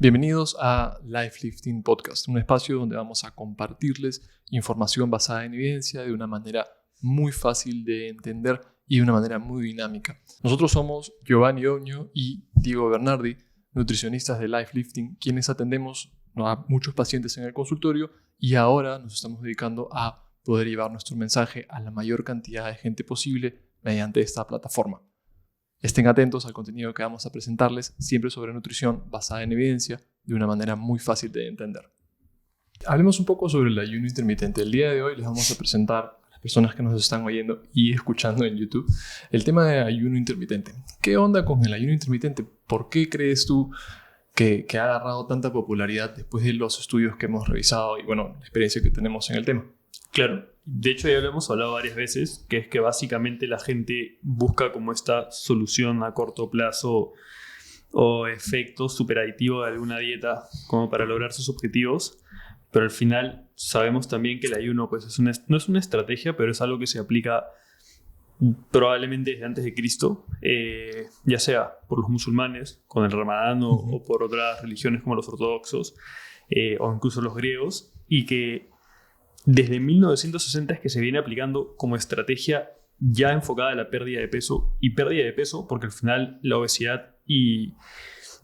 Bienvenidos a Life Lifting Podcast, un espacio donde vamos a compartirles información basada en evidencia de una manera muy fácil de entender y de una manera muy dinámica. Nosotros somos Giovanni Oño y Diego Bernardi, nutricionistas de Life Lifting, quienes atendemos a muchos pacientes en el consultorio y ahora nos estamos dedicando a poder llevar nuestro mensaje a la mayor cantidad de gente posible mediante esta plataforma. Estén atentos al contenido que vamos a presentarles, siempre sobre nutrición basada en evidencia, de una manera muy fácil de entender. Hablemos un poco sobre el ayuno intermitente. El día de hoy les vamos a presentar a las personas que nos están oyendo y escuchando en YouTube el tema de ayuno intermitente. ¿Qué onda con el ayuno intermitente? ¿Por qué crees tú que ha agarrado tanta popularidad después de los estudios que hemos revisado y la experiencia que tenemos en el tema? Claro, de hecho ya lo hemos hablado varias veces, que es que básicamente la gente busca como esta solución a corto plazo o efecto superaditivo de alguna dieta como para lograr sus objetivos, pero al final sabemos también que el ayuno pues no es una estrategia, pero es algo que se aplica probablemente desde antes de Cristo, ya sea por los musulmanes con el Ramadán o por otras religiones como los ortodoxos o incluso los griegos, y que desde 1960 es que se viene aplicando como estrategia ya enfocada a la pérdida de peso, y pérdida de peso porque al final la obesidad y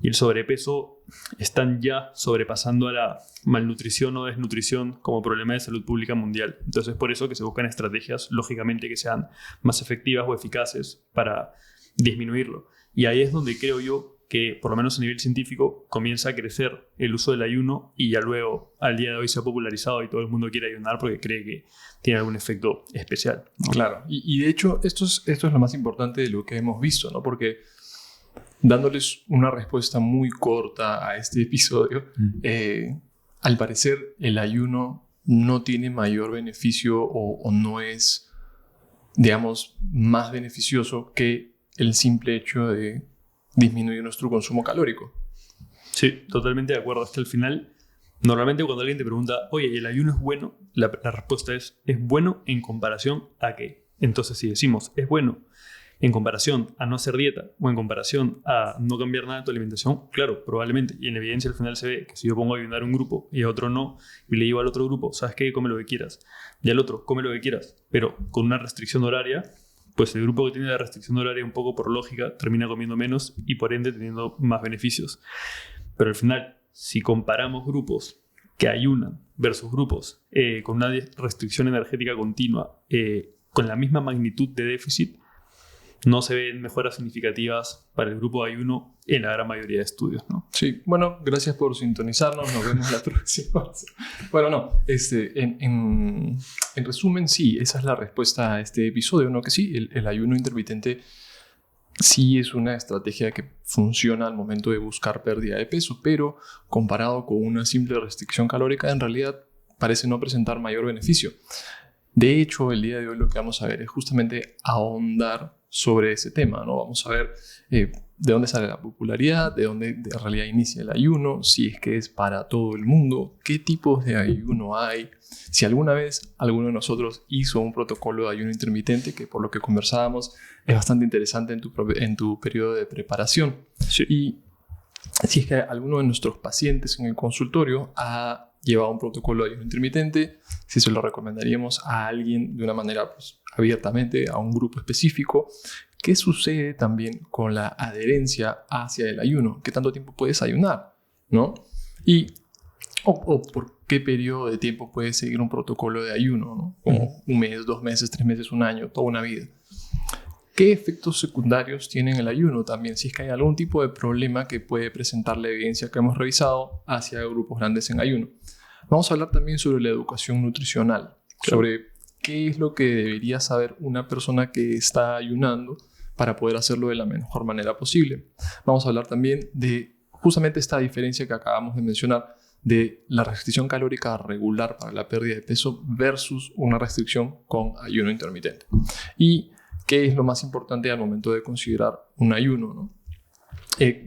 el sobrepeso están ya sobrepasando a la malnutrición o desnutrición como problema de salud pública mundial. Entonces es por eso que se buscan estrategias, lógicamente, que sean más efectivas o eficaces para disminuirlo. Y ahí es donde creo yo que, por lo menos a nivel científico, comienza a crecer el uso del ayuno, y ya luego, al día de hoy, se ha popularizado y todo el mundo quiere ayunar porque cree que tiene algún efecto especial, ¿no? Claro, y de hecho esto es lo más importante de lo que hemos visto, ¿no? Porque dándoles una respuesta muy corta a este episodio, al parecer el ayuno no tiene mayor beneficio o no es, digamos, más beneficioso que el simple hecho de disminuir nuestro consumo calórico. Sí, totalmente de acuerdo. Hasta el final, normalmente cuando alguien te pregunta, oye, ¿el ayuno es bueno? La respuesta es bueno en comparación a qué. Entonces, si decimos, es bueno en comparación a no hacer dieta o en comparación a no cambiar nada de tu alimentación, claro, probablemente. Y en evidencia al final se ve que si yo pongo a ayunar a un grupo y a otro no, y le digo al otro grupo, ¿sabes qué? Come lo que quieras. Y al otro, come lo que quieras, pero con una restricción horaria, pues el grupo que tiene la restricción horaria un poco por lógica termina comiendo menos y por ende teniendo más beneficios. Pero al final, si comparamos grupos que ayunan versus grupos con una restricción energética continua, con la misma magnitud de déficit, no se ven mejoras significativas para el grupo de ayuno en la gran mayoría de estudios, ¿no? Sí, bueno, gracias por sintonizarnos, nos vemos la próxima. Bueno, no, en resumen, sí, esa es la respuesta a este episodio, ¿no? Que sí, el ayuno intermitente sí es una estrategia que funciona al momento de buscar pérdida de peso, pero comparado con una simple restricción calórica, en realidad parece no presentar mayor beneficio. De hecho, el día de hoy lo que vamos a ver es justamente ahondar sobre ese tema, ¿no? Vamos a ver de dónde sale la popularidad, de dónde en realidad inicia el ayuno, si es que es para todo el mundo, qué tipos de ayuno hay, si alguna vez alguno de nosotros hizo un protocolo de ayuno intermitente, que por lo que conversábamos es bastante interesante en tu periodo de preparación. Sí. Y si es que alguno de nuestros pacientes en el consultorio ha llevado un protocolo de ayuno intermitente, si se lo recomendaríamos a alguien de una manera abiertamente, a un grupo específico. ¿Qué sucede también con la adherencia hacia el ayuno? ¿Qué tanto tiempo puedes ayunar, ¿no? O por qué periodo de tiempo puedes seguir un protocolo de ayuno, ¿no? Como un mes, 2 meses, 3 meses, un año, toda una vida. ¿Qué efectos secundarios tiene el ayuno también? Si es que hay algún tipo de problema que puede presentar la evidencia que hemos revisado hacia grupos grandes en ayuno. Vamos a hablar también sobre la educación nutricional, sobre qué es lo que debería saber una persona que está ayunando para poder hacerlo de la mejor manera posible. Vamos a hablar también de justamente esta diferencia que acabamos de mencionar de la restricción calórica regular para la pérdida de peso versus una restricción con ayuno intermitente. Y qué es lo más importante al momento de considerar un ayuno, ¿no?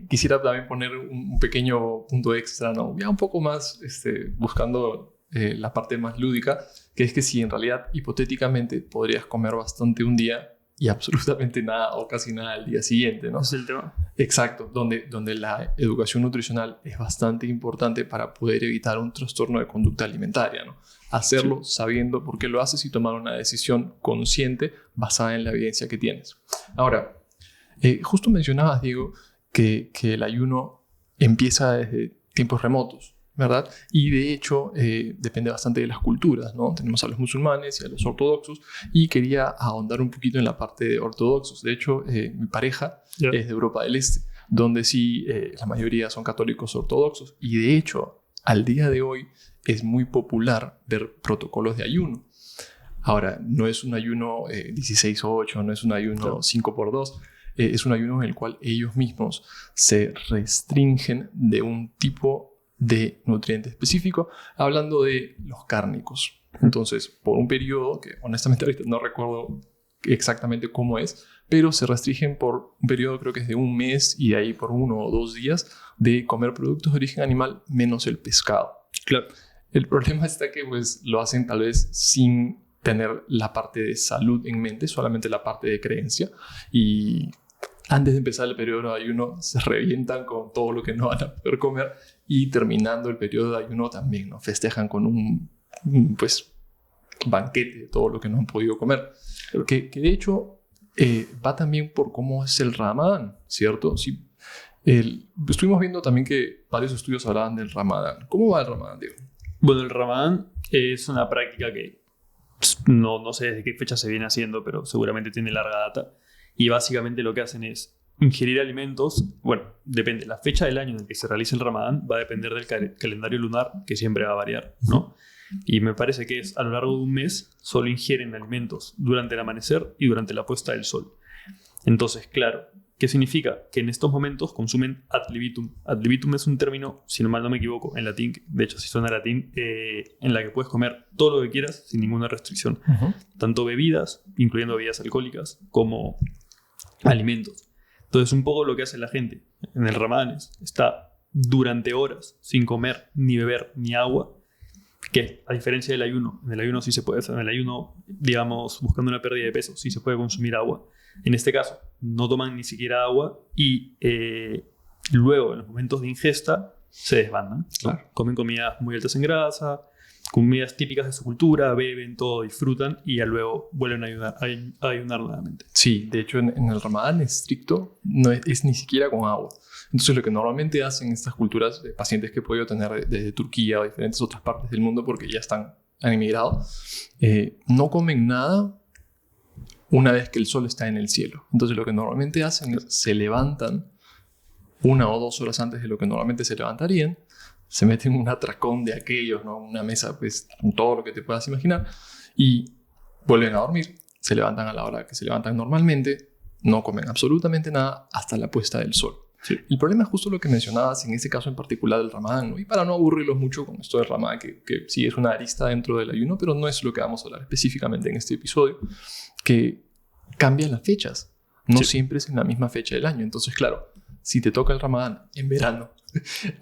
Quisiera también poner un pequeño punto extra, ¿no? Ya un poco más buscando la parte más lúdica, que es que si en realidad hipotéticamente podrías comer bastante un día, y absolutamente nada o casi nada al día siguiente, ¿no? Ese es el tema. Exacto, donde la educación nutricional es bastante importante para poder evitar un trastorno de conducta alimentaria, ¿no? Hacerlo sabiendo por qué lo haces y tomar una decisión consciente basada en la evidencia que tienes. Ahora, justo mencionabas, Diego, que el ayuno empieza desde tiempos remotos, ¿verdad? Y de hecho depende bastante de las culturas, ¿no? Tenemos a los musulmanes y a los ortodoxos, y quería ahondar un poquito en la parte de ortodoxos. De hecho, mi pareja es de Europa del Este, donde sí la mayoría son católicos ortodoxos, y de hecho al día de hoy es muy popular ver protocolos de ayuno. Ahora, no es un ayuno 16-8, no es un ayuno 5x2, es un ayuno en el cual ellos mismos se restringen de un tipo de nutriente específico, hablando de los cárnicos. Entonces, por un periodo que honestamente ahorita no recuerdo exactamente cómo es, pero se restringen por un periodo, creo que es de un mes, y de ahí por 1 o 2 días de comer productos de origen animal menos el pescado. Claro. El problema está que pues lo hacen tal vez sin tener la parte de salud en mente, solamente la parte de creencia, y antes de empezar el periodo de ayuno se revientan con todo lo que no van a poder comer, y terminando el periodo de ayuno también, ¿no? Festejan con un pues, banquete de todo lo que no han podido comer. Que de hecho va también por cómo es el Ramadán, ¿cierto? Sí, estuvimos viendo también que varios estudios hablaban del Ramadán. ¿Cómo va el Ramadán, Diego? Bueno, el Ramadán es una práctica que no sé desde qué fecha se viene haciendo, pero seguramente tiene larga data. Y básicamente lo que hacen es ingerir alimentos. Bueno, depende. La fecha del año en el que se realice el Ramadán va a depender del calendario lunar, que siempre va a variar, ¿no? Y me parece que es a lo largo de un mes solo ingieren alimentos durante el amanecer y durante la puesta del sol. Entonces, claro, ¿qué significa? Que en estos momentos consumen ad libitum. Ad libitum es un término, si no mal no me equivoco, en latín, de hecho si suena a latín, en la que puedes comer todo lo que quieras sin ninguna restricción. Tanto bebidas, incluyendo bebidas alcohólicas, como alimentos. Entonces, un poco lo que hace la gente en el Ramadán está durante horas sin comer, ni beber, ni agua, que a diferencia del ayuno, en el ayuno sí se puede, en el ayuno, digamos, buscando una pérdida de peso, sí se puede consumir agua. En este caso, no toman ni siquiera agua y luego, en los momentos de ingesta, se desbandan. Claro. Comen comidas muy altas en grasa, comidas típicas de su cultura, beben todo, disfrutan y ya luego vuelven a ayunar nuevamente. Sí, de hecho en el Ramadán estricto no es ni siquiera con agua. Entonces lo que normalmente hacen estas culturas, de pacientes que he podido tener desde Turquía o diferentes otras partes del mundo porque ya han emigrado, no comen nada una vez que el sol está en el cielo. Entonces lo que normalmente hacen es se levantan 1 o 2 horas antes de lo que normalmente se levantarían, se meten un atracón de aquellos, ¿no? Una mesa pues con todo lo que te puedas imaginar, y vuelven a dormir, se levantan a la hora que se levantan normalmente, no comen absolutamente nada hasta la puesta del sol. Sí. El problema es justo lo que mencionabas en ese caso en particular del Ramadán, ¿no? Y para no aburrirlos mucho con esto del Ramadán, que sí es una arista dentro del ayuno, pero no es lo que vamos a hablar específicamente en este episodio, que cambian las fechas, no siempre es en la misma fecha del año. Entonces, claro, si te toca el Ramadán en verano,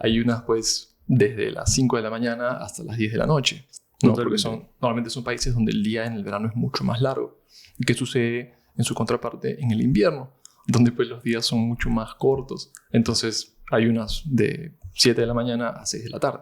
ayunas pues desde las 5 de la mañana hasta las 10 de la noche, ¿no? Porque normalmente son países donde el día en el verano es mucho más largo. ¿Y qué sucede en su contraparte en el invierno? Donde pues los días son mucho más cortos. Entonces hay unas de 7 de la mañana a 6 de la tarde.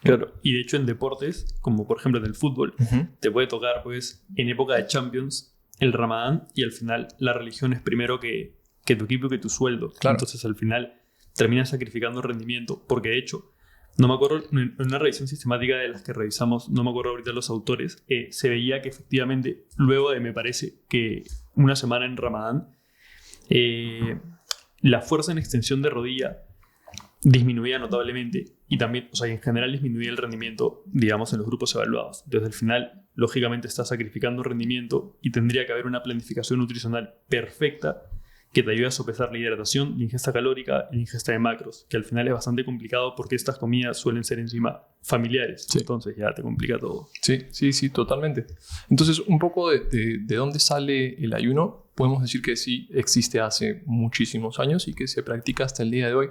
Claro, y de hecho en deportes, como por ejemplo en el fútbol, te puede tocar pues en época de Champions el Ramadán, y al final la religión es primero que tu equipo, que tu sueldo. Claro. Entonces al final terminas sacrificando rendimiento, porque de hecho, no me acuerdo, en una revisión sistemática de las que revisamos, no me acuerdo ahorita los autores, se veía que efectivamente luego de, me parece, que una semana en Ramadán, la fuerza en extensión de rodilla disminuía notablemente, y también, o sea, en general disminuía el rendimiento, digamos, en los grupos evaluados. Entonces, al final, lógicamente, estás sacrificando rendimiento y tendría que haber una planificación nutricional perfecta que te ayude a sopesar la hidratación, la ingesta calórica y la ingesta de macros, que al final es bastante complicado porque estas comidas suelen ser encima familiares. Sí. Entonces ya te complica todo. Sí, totalmente. Entonces, un poco de dónde sale el ayuno, podemos decir que sí existe hace muchísimos años y que se practica hasta el día de hoy,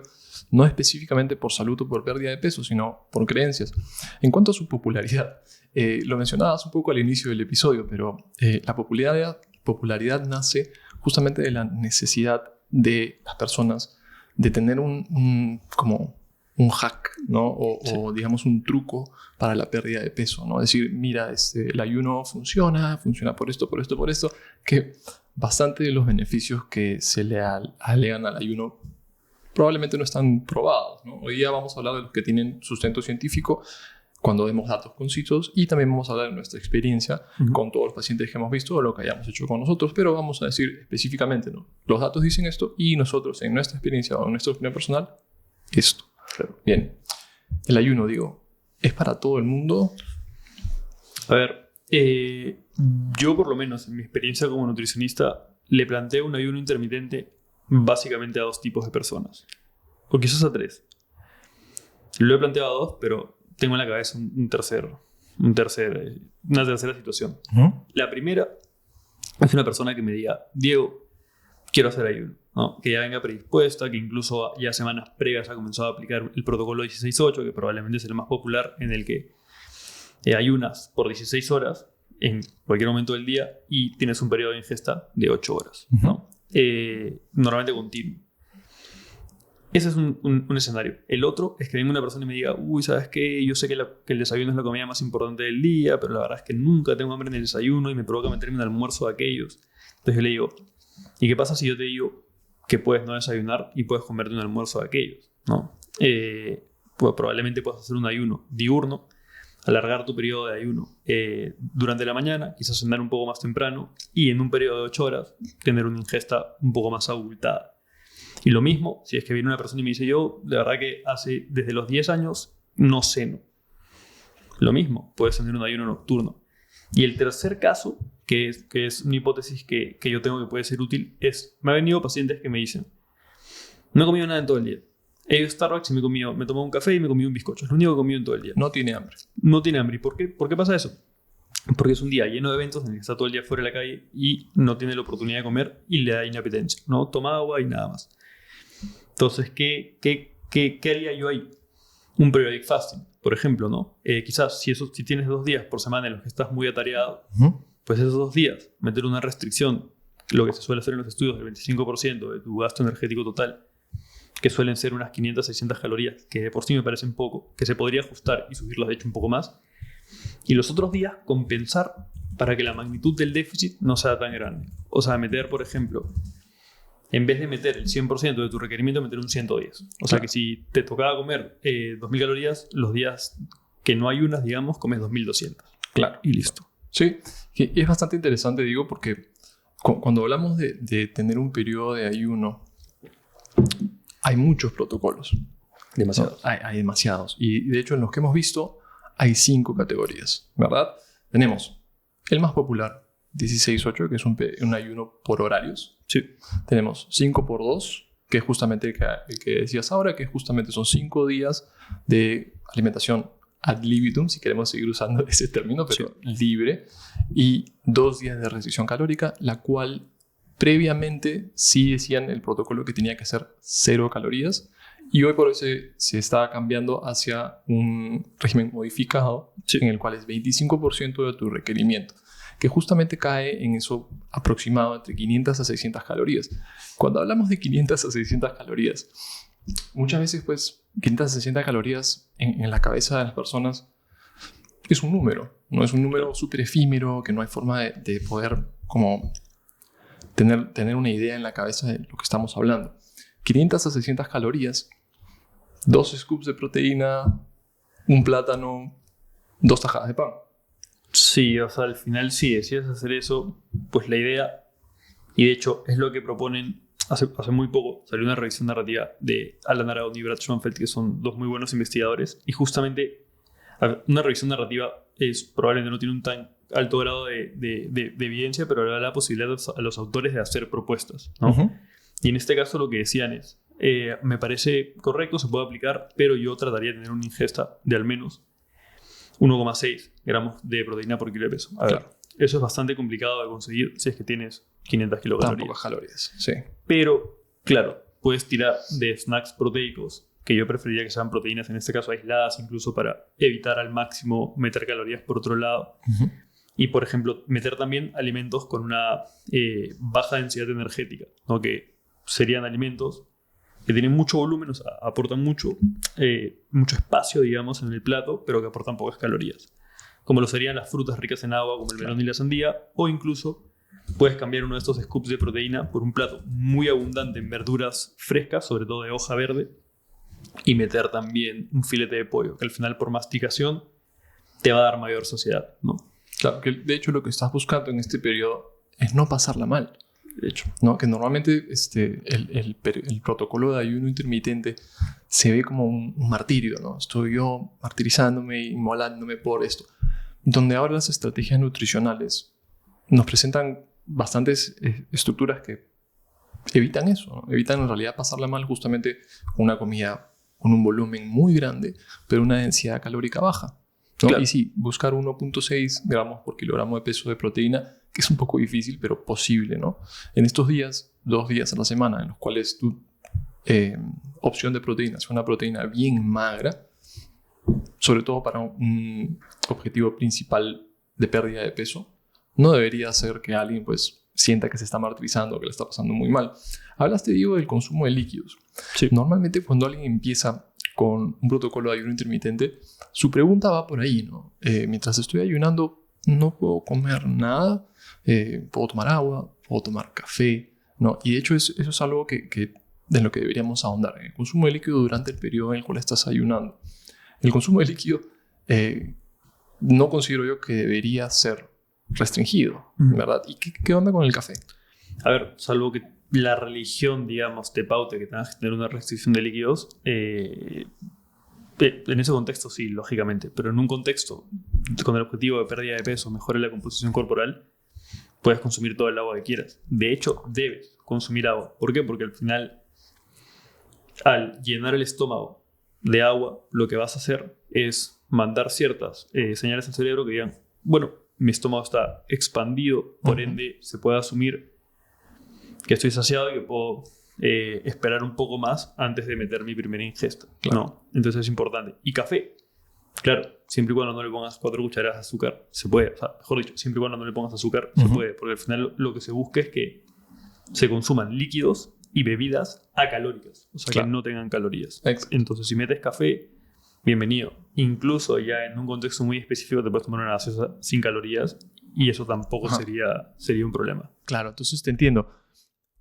no específicamente por salud o por pérdida de peso, sino por creencias. En cuanto a su popularidad, lo mencionabas un poco al inicio del episodio, pero la popularidad popularidad nace justamente de la necesidad de las personas de tener como un hack, ¿no? O digamos un truco para la pérdida de peso, ¿no? Es decir, mira, el ayuno funciona por esto, que bastante de los beneficios que se le alegan al ayuno probablemente no están probados, ¿no? Hoy día vamos a hablar de los que tienen sustento científico cuando demos datos concisos, y también vamos a hablar de nuestra experiencia con todos los pacientes que hemos visto o lo que hayamos hecho con nosotros, pero vamos a decir específicamente, ¿no? Los datos dicen esto y nosotros en nuestra experiencia o en nuestra opinión personal, esto. Claro. Bien, el ayuno, digo, ¿es para todo el mundo? A ver, yo por lo menos en mi experiencia como nutricionista le planteo un ayuno intermitente básicamente a 2 tipos de personas, o quizás a 3. Lo he planteado a 2, pero tengo en la cabeza una tercera situación. La primera es una persona que me diga, Diego, quiero hacer ayuno, ¿no? Que ya venga predispuesta, que incluso ya semanas previas ha comenzado a aplicar el protocolo 16-8, que probablemente es el más popular, en el que ayunas por 16 horas en cualquier momento del día y tienes un periodo de ingesta de 8 horas, ¿no? Normalmente continuo. Ese es un escenario. El otro es que venga una persona y me diga, ¿sabes qué? Yo sé que el desayuno es la comida más importante del día, pero la verdad es que nunca tengo hambre en el desayuno y me provoca meterme en el almuerzo de aquellos. Entonces yo le digo, ¿y qué pasa si yo te digo que puedes no desayunar y puedes comerte un almuerzo de aquellos, ¿no? Pues probablemente puedas hacer un ayuno diurno, alargar tu periodo de ayuno durante la mañana, quizás cenar un poco más temprano y en un periodo de 8 horas tener una ingesta un poco más abultada. Y lo mismo, si es que viene una persona y me dice, yo, de verdad que desde los 10 años no ceno. Lo mismo, puedes tener un ayuno nocturno. Y el tercer caso, que es una hipótesis que yo tengo que puede ser útil, es, me han venido pacientes que me dicen, no he comido nada en todo el día. He ido a Starbucks y me tomé un café y me comí un bizcocho. Es lo único que he comido en todo el día. No tiene hambre. No tiene hambre. ¿Y por qué? ¿Por qué pasa eso? Porque es un día lleno de eventos en el que está todo el día fuera de la calle y no tiene la oportunidad de comer y le da inapetencia, ¿no? Toma agua y nada más. Entonces, ¿qué haría yo ahí? Un periodic fasting, por ejemplo, ¿no? Quizás si tienes 2 días por semana en los que estás muy atareado, pues esos 2 días, meter una restricción, lo que se suele hacer en los estudios, del 25% de tu gasto energético total, que suelen ser unas 500, 600 calorías, que de por sí me parecen poco, que se podría ajustar y subirlas de hecho un poco más, y los otros días compensar para que la magnitud del déficit no sea tan grande. O sea, meter, por ejemplo, en vez de meter el 100% de tu requerimiento, meter un 110. O sea, que si te tocaba comer 2.000 calorías, los días que no ayunas, digamos, comes 2.200. Claro. Y listo. Sí, y es bastante interesante, digo, porque cuando hablamos de tener un periodo de ayuno, hay muchos protocolos. Demasiados. ¿No? Hay demasiados. Y de hecho, en los que hemos visto, hay 5 categorías, ¿verdad? Tenemos el más popular, 16-8, que es un ayuno por horarios. Sí. Tenemos 5x2, que es justamente el que decías ahora, que justamente son 5 días de alimentación ad libitum, si queremos seguir usando ese término, pero libre, y 2 días de restricción calórica, la cual previamente sí decían el protocolo que tenía que ser 0 calorías, y hoy por hoy se está cambiando hacia un régimen modificado, en el cual es 25% de tu requerimiento, que justamente cae en eso aproximado entre 500 a 600 calorías. Cuando hablamos de 500 a 600 calorías, muchas veces, pues, 500 a 600 calorías en la cabeza de las personas es un número, no es un número súper efímero, que no hay forma de poder como tener una idea en la cabeza de lo que estamos hablando. 500 a 600 calorías, 2 scoops de proteína, un plátano, 2 tajadas de pan. Sí, o sea, al final sí, decides hacer eso, pues la idea, y de hecho es lo que proponen, hace muy poco salió una revisión narrativa de Alan Aragon y Brad Schoenfeld, que son 2 muy buenos investigadores, y justamente una revisión narrativa probablemente no tiene un tan alto grado de evidencia, pero le da la posibilidad a los autores de hacer propuestas, ¿no? Uh-huh. Y en este caso lo que decían es, me parece correcto, se puede aplicar, pero yo trataría de tener una ingesta de al menos 1,6 gramos de proteína por kilo de peso. A ver, claro. Eso es bastante complicado de conseguir si es que tienes 500 kilocalorías. Tan pocas calorías, sí. Pero, claro, puedes tirar de snacks proteicos, que yo preferiría que sean proteínas, en este caso aisladas, incluso para evitar al máximo meter calorías por otro lado. Uh-huh. Y, por ejemplo, meter también alimentos con una baja densidad energética, ¿no? Que serían alimentos que tienen mucho volumen, o sea, aportan mucho espacio, digamos, en el plato, pero que aportan pocas calorías. Como lo serían las frutas ricas en agua, como el melón y la sandía, o incluso puedes cambiar uno de estos scoops de proteína por un plato muy abundante en verduras frescas, sobre todo de hoja verde, y meter también un filete de pollo, que al final por masticación te va a dar mayor saciedad, ¿no? Claro, que de hecho lo que estás buscando en este periodo es no pasarla mal. De hecho, ¿no? Que normalmente el protocolo de ayuno intermitente se ve como un martirio, ¿no? Estoy yo martirizándome, inmolándome por esto. Donde ahora las estrategias nutricionales nos presentan bastantes estructuras que evitan eso, ¿no? Evitan en realidad pasarla mal justamente con una comida con un volumen muy grande, pero una densidad calórica baja, ¿no? Claro. Y sí, buscar 1.6 gramos por kilogramo de peso de proteína, que es un poco difícil, pero posible, ¿no? En estos días, 2 días a la semana, en los cuales tu opción de proteína es una proteína bien magra, sobre todo para un objetivo principal de pérdida de peso, no debería ser que alguien pues sienta que se está martirizando o que le está pasando muy mal. Hablaste, Diego, del consumo de líquidos. Sí. Normalmente cuando alguien empieza con un protocolo de ayuno intermitente, su pregunta va por ahí, ¿no? Mientras estoy ayunando, no puedo comer nada, puedo tomar agua, puedo tomar café, ¿no? Y de hecho eso es algo de lo que deberíamos ahondar, en el consumo de líquido durante el periodo en el cual estás ayunando. El consumo de líquido no considero yo que debería ser restringido, ¿verdad? ¿Y qué onda con el café? A ver, salvo que la religión, digamos, te paute que tengas que tener una restricción de líquidos, en ese contexto sí, lógicamente, pero en un contexto con el objetivo de pérdida de peso, mejore la composición corporal, puedes consumir todo el agua que quieras. De hecho, debes consumir agua. ¿Por qué? Porque al final, al llenar el estómago de agua, lo que vas a hacer es mandar ciertas señales al cerebro que digan, bueno, mi estómago está expandido, por ende se puede asumir que estoy saciado y que puedo esperar un poco más antes de meter mi primera ingesta. Claro. ¿No? Entonces es importante. Y café, claro, siempre y cuando no le pongas 4 cucharadas de azúcar, se puede. O sea, mejor dicho, siempre y cuando no le pongas azúcar, se puede. Porque al final lo que se busca es que se consuman líquidos y bebidas acalóricas. O sea, claro, que no tengan calorías. Exacto. Entonces, si metes café, bienvenido. Incluso ya en un contexto muy específico te puedes tomar una gaseosa sin calorías y eso tampoco sería un problema. Claro, entonces te entiendo.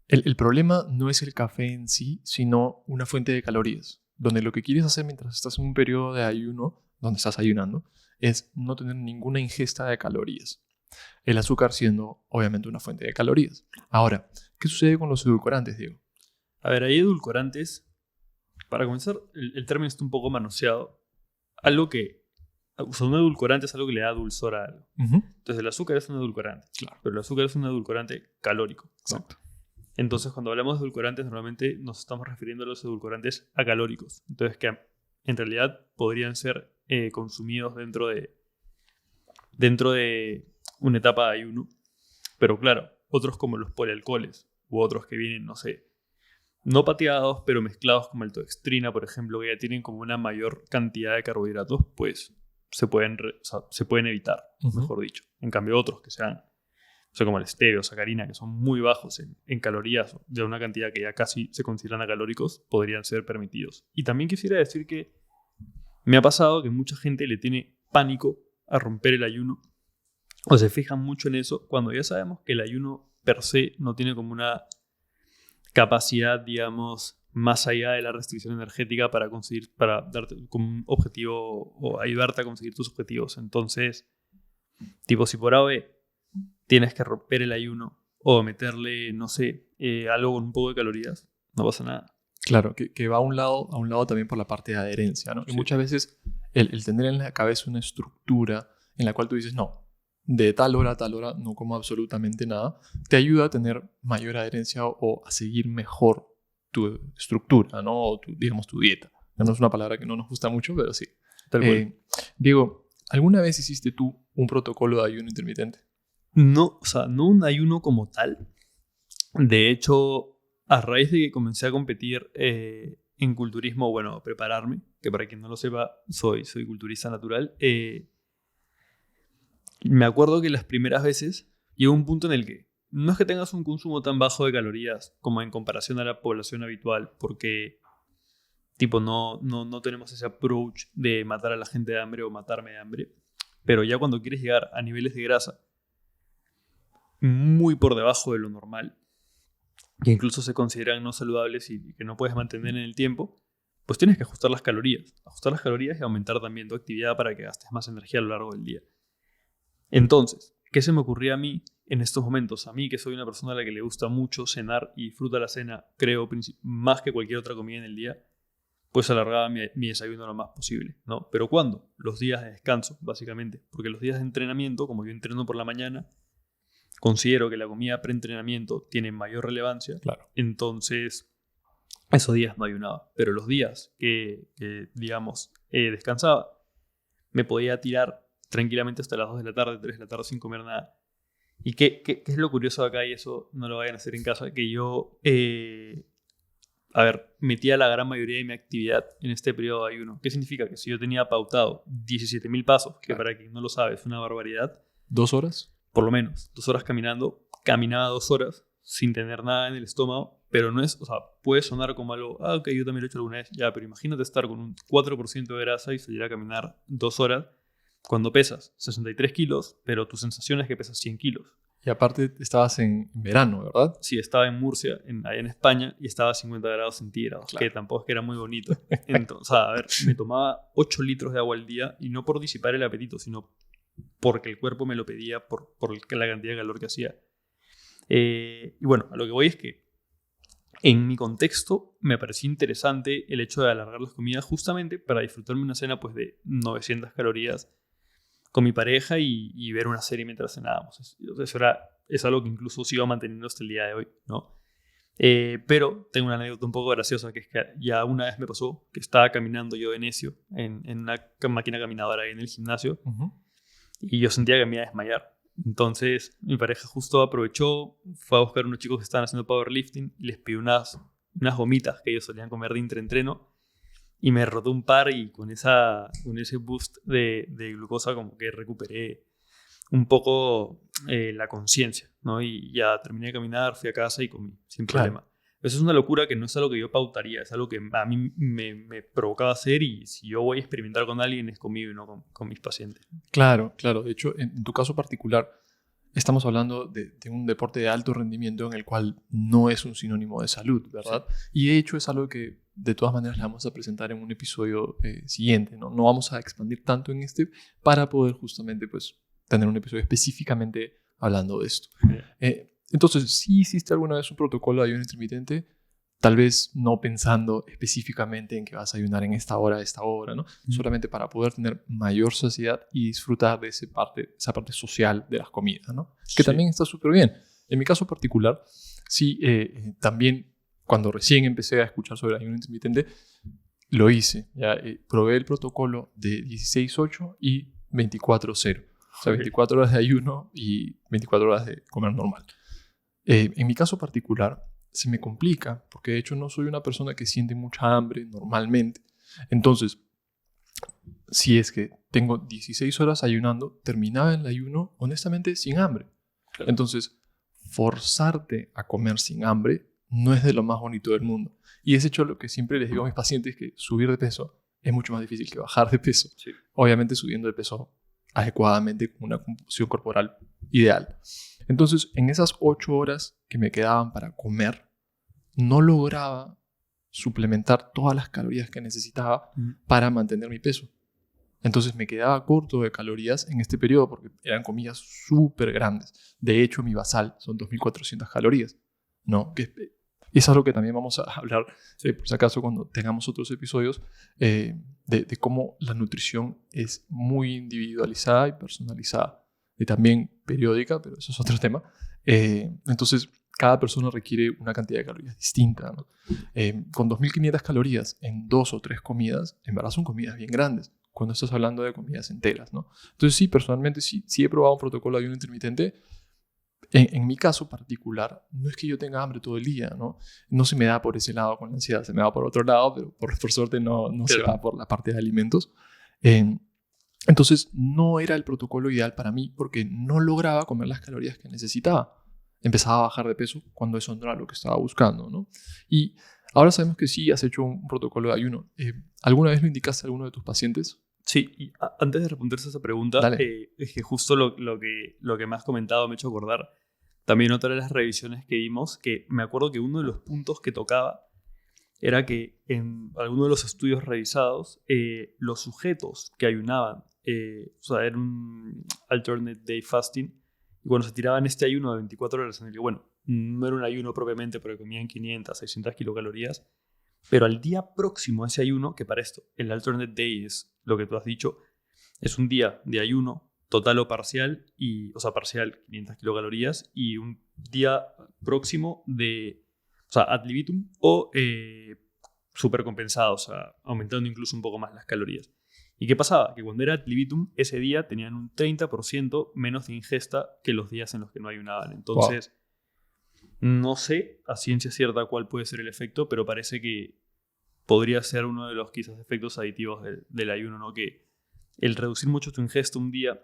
El problema no es el café en sí, sino una fuente de calorías, donde lo que quieres hacer mientras estás en un periodo de ayuno, donde estás ayunando, es no tener ninguna ingesta de calorías. El azúcar siendo, obviamente, una fuente de calorías. Ahora, ¿qué sucede con los edulcorantes, Diego? A ver, hay edulcorantes. Para comenzar, el término está un poco manoseado. Algo que... O sea, un edulcorante es algo que le da dulzor a algo. Entonces, el azúcar es un edulcorante. Claro. Pero el azúcar es un edulcorante calórico, ¿no? Exacto. Entonces, cuando hablamos de edulcorantes, normalmente nos estamos refiriendo a los edulcorantes acalóricos. Entonces, que en realidad podrían ser consumidos dentro de una etapa de ayuno. Pero claro, otros como los polialcoholes u otros que vienen, no sé, no pateados, pero mezclados con maltodextrina, por ejemplo, que ya tienen como una mayor cantidad de carbohidratos, pues se pueden evitar, mejor dicho. En cambio, otros que sean, o sea, como el stevia o sacarina, que son muy bajos en calorías, de una cantidad que ya casi se consideran acalóricos, podrían ser permitidos. Y también quisiera decir que me ha pasado que mucha gente le tiene pánico a romper el ayuno, o se fijan mucho en eso, cuando ya sabemos que el ayuno per se no tiene como una capacidad, digamos, más allá de la restricción energética para darte como un objetivo o ayudarte a conseguir tus objetivos. Entonces, tipo, si por A o B tienes que romper el ayuno o meterle, no sé, algo con un poco de calorías, no pasa nada. Claro, que va a un lado también por la parte de adherencia, ¿no? Sí. Y muchas veces el tener en la cabeza una estructura en la cual tú dices, no, de tal hora a tal hora no como absolutamente nada, te ayuda a tener mayor adherencia o a seguir mejor tu estructura, ¿no? O digamos tu dieta. No es una palabra que no nos gusta mucho, pero sí. Tal cual. Diego, ¿alguna vez hiciste tú un protocolo de ayuno intermitente? No, o sea, no un ayuno como tal. De hecho, a raíz de que comencé a competir en culturismo, bueno, a prepararme, que para quien no lo sepa, soy culturista natural, Me acuerdo que las primeras veces llegó un punto en el que no es que tengas un consumo tan bajo de calorías como en comparación a la población habitual, porque tipo no tenemos ese approach de matar a la gente de hambre o matarme de hambre, pero ya cuando quieres llegar a niveles de grasa muy por debajo de lo normal, que incluso se consideran no saludables y que no puedes mantener en el tiempo, pues tienes que ajustar las calorías. Ajustar las calorías y aumentar también tu actividad para que gastes más energía a lo largo del día. Entonces, ¿qué se me ocurría a mí en estos momentos? A mí, que soy una persona a la que le gusta mucho cenar y disfruta la cena, creo, más que cualquier otra comida en el día, pues alargaba mi desayuno lo más posible, ¿no? ¿Pero cuándo? Los días de descanso, básicamente. Porque los días de entrenamiento, como yo entreno por la mañana, considero que la comida preentrenamiento tiene mayor relevancia. Claro. Entonces, esos días no ayunaba. Pero los días que digamos, descansaba, me podía tirar tranquilamente hasta las 2 de la tarde, 3 de la tarde sin comer nada. ¿Y qué es lo curioso de acá? Y eso no lo vayan a hacer en casa, que yo, metía la gran mayoría de mi actividad en este periodo de ayuno. ¿Qué significa? Que si yo tenía pautado 17.000 pasos, que para quien no lo sabe es una barbaridad. ¿2 horas? Por lo menos, 2 horas caminando. Caminaba 2 horas sin tener nada en el estómago, pero no es, o sea, puede sonar como algo, ok, yo también lo he hecho alguna vez, ya, pero imagínate estar con un 4% de grasa y salir a caminar 2 horas cuando pesas 63 kilos, pero tu sensación es que pesas 100 kilos. Y aparte estabas en verano, ¿verdad? Sí, estaba en Murcia, allá en España, y estaba a 50 grados centígrados, claro. Que tampoco es que era muy bonito. Entonces, me tomaba 8 litros de agua al día, y no por disipar el apetito, sino porque el cuerpo me lo pedía por la cantidad de calor que hacía. Y bueno, a lo que voy es que en mi contexto me pareció interesante el hecho de alargar las comidas justamente para disfrutarme una cena pues, de 900 calorías con mi pareja y ver una serie mientras cenábamos. Eso es algo que incluso sigo manteniendo hasta el día de hoy, ¿no? Pero tengo una anécdota un poco graciosa, que es que ya una vez me pasó que estaba caminando yo de necio en una máquina caminadora ahí en el gimnasio, y yo sentía que me iba a desmayar. Entonces mi pareja justo aprovechó, fue a buscar unos chicos que estaban haciendo powerlifting y les pidió unas gomitas que ellos solían comer de intraentreno, y me rotó un par, y con ese boost de glucosa como que recuperé un poco la conciencia, ¿no? Y ya terminé de caminar, fui a casa y comí sin problema. Eso es una locura que no es algo que yo pautaría, es algo que a mí me provocaba hacer, y si yo voy a experimentar con alguien es conmigo y no con mis pacientes. Claro. De hecho, en tu caso particular, estamos hablando de un deporte de alto rendimiento en el cual no es un sinónimo de salud, ¿verdad? Sí. Y de hecho es algo que de todas maneras le vamos a presentar en un episodio siguiente, ¿no? No vamos a expandir tanto en este para poder justamente pues, tener un episodio específicamente hablando de esto. Entonces, si hiciste alguna vez un protocolo de ayuno intermitente, tal vez no pensando específicamente en que vas a ayunar en esta hora, ¿no? Solamente para poder tener mayor saciedad y disfrutar de esa parte social de las comidas, ¿no? Que también está súper bien. En mi caso particular, sí, también cuando recién empecé a escuchar sobre ayuno intermitente, lo hice. Ya, probé el protocolo de 16-8 y 24-0. O sea, 24 horas de ayuno y 24 horas de comer normal. En mi caso particular, se me complica, porque de hecho no soy una persona que siente mucha hambre normalmente. Entonces, si es que tengo 16 horas ayunando, terminaba el ayuno honestamente sin hambre. Claro. Entonces, forzarte a comer sin hambre no es de lo más bonito del mundo. Y es hecho lo que siempre les digo a mis pacientes, que subir de peso es mucho más difícil que bajar de peso. Sí. Obviamente subiendo de peso adecuadamente con una composición corporal ideal. Entonces, en esas 8 horas que me quedaban para comer, no lograba suplementar todas las calorías que necesitaba para mantener mi peso. Entonces me quedaba corto de calorías en este periodo porque eran comidas súper grandes. De hecho, mi basal son 2.400 calorías, ¿no? Que es algo que también vamos a hablar, por si acaso, cuando tengamos otros episodios, de cómo la nutrición es muy individualizada y personalizada. Y también periódica, pero eso es otro tema. Entonces, cada persona requiere una cantidad de calorías distinta, ¿no? Con 2.500 calorías en 2 o 3 comidas, en verdad son comidas bien grandes, cuando estás hablando de comidas enteras, ¿no? Entonces, sí, personalmente sí he probado un protocolo de ayuno intermitente. En mi caso particular, no es que yo tenga hambre todo el día, ¿no? No se me da por ese lado con la ansiedad, se me va por otro lado, pero por suerte no se va por la parte de alimentos. Entonces no era el protocolo ideal para mí porque no lograba comer las calorías que necesitaba. Empezaba a bajar de peso cuando eso no era lo que estaba buscando, ¿no? Y ahora sabemos que sí has hecho un protocolo de ayuno. ¿Alguna vez lo indicaste a alguno de tus pacientes? Sí, y antes de responderse a esa pregunta, Dale. es que justo lo que me has comentado me ha hecho acordar también otra de las revisiones que vimos, que me acuerdo que uno de los puntos que tocaba era que en algunos de los estudios revisados, los sujetos que ayunaban, o sea, era un alternate day fasting, y cuando se tiraban este ayuno de 24 horas en el que, bueno, no era un ayuno propiamente porque comían 500, 600 kilocalorías, pero al día próximo a ese ayuno, que para esto, el alternate day es lo que tú has dicho, es un día de ayuno total o parcial, o sea, parcial 500 kilocalorías, y un día próximo de, o sea, ad libitum o supercompensado, o sea, aumentando incluso un poco más las calorías. ¿Y qué pasaba? Que cuando era ad libitum, ese día tenían un 30% menos de ingesta que los días en los que no ayunaban. Entonces, no sé a ciencia cierta cuál puede ser el efecto, pero parece que podría ser uno de los quizás efectos aditivos del ayuno, ¿no? Que el reducir mucho tu ingesta un día